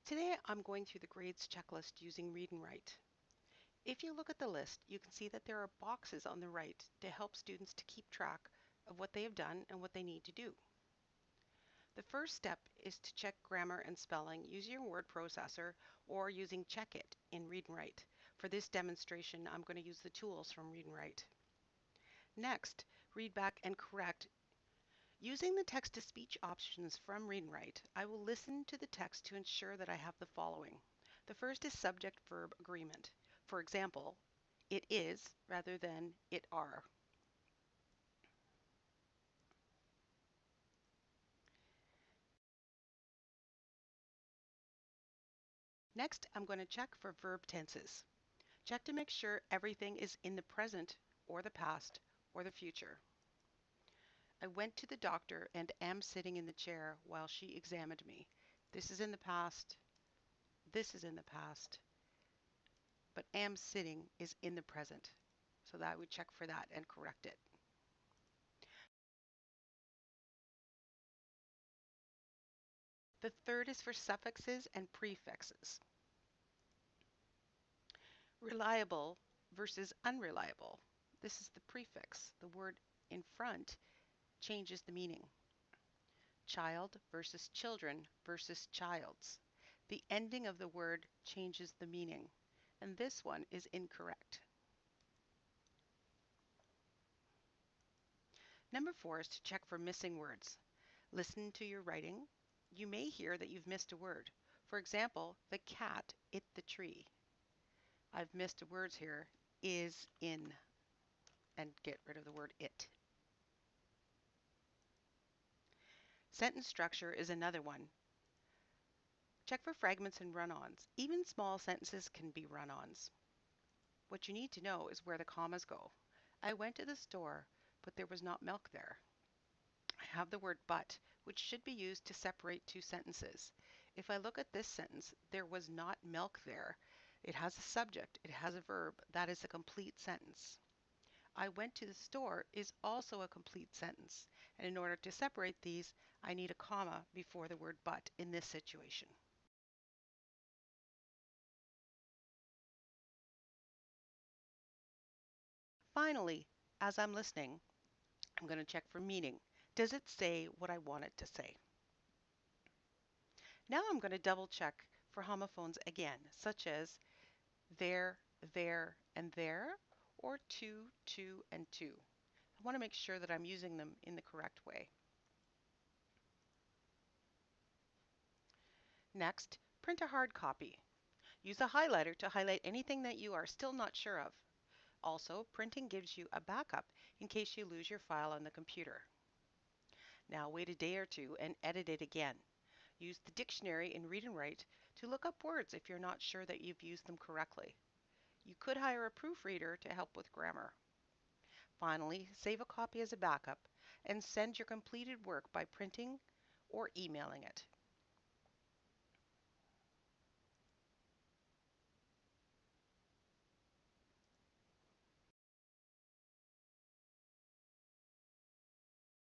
Today I'm going through the grades checklist using Read and Write. If you look at the list, you can see that there are boxes on the right to help students to keep track of what they have done and what they need to do. The first step is to check grammar and spelling using your word processor or using Check It in Read and Write. For this demonstration, I'm going to use the tools from Read and Write. Next, read back and correct. Using the text-to-speech options from Read and Write, I will listen to the text to ensure that I have the following. The first is subject-verb agreement. For example, it is rather than it are. Next, I'm going to check for verb tenses. Check to make sure everything is in the present or the past or the future. I went to the doctor and am sitting in the chair while she examined me. This is in the past. This is in the past. But am sitting is in the present. So that I would check for that and correct it. The third is for suffixes and prefixes. Reliable versus unreliable. This is the prefix. The word in front changes the meaning. Child versus children versus childs. The ending of the word changes the meaning, and this one is incorrect. Number 4 is to check for missing words. Listen to your writing. You may hear that you've missed a word. For example, the cat ate the tree. I've missed words here, is in, and get rid of the word it. Sentence structure is another one. Check for fragments and run-ons. Even small sentences can be run-ons. What you need to know is where the commas go. I went to the store, but there was not milk there. I have the word but, which should be used to separate two sentences. If I look at this sentence, there was not milk there. It has a subject, it has a verb. That is a complete sentence. I went to the store is also a complete sentence. And in order to separate these, I need a comma before the word but in this situation. Finally, as I'm listening, I'm going to check for meaning. Does it say what I want it to say? Now I'm going to double check for homophones again, such as there, and there, or to, and to. I want to make sure that I'm using them in the correct way. Next, print a hard copy. Use a highlighter to highlight anything that you are still not sure of. Also, printing gives you a backup in case you lose your file on the computer. Now wait a day or two and edit it again. Use the dictionary in Read and Write to look up words if you're not sure that you've used them correctly. You could hire a proofreader to help with grammar. Finally, save a copy as a backup and send your completed work by printing or emailing it.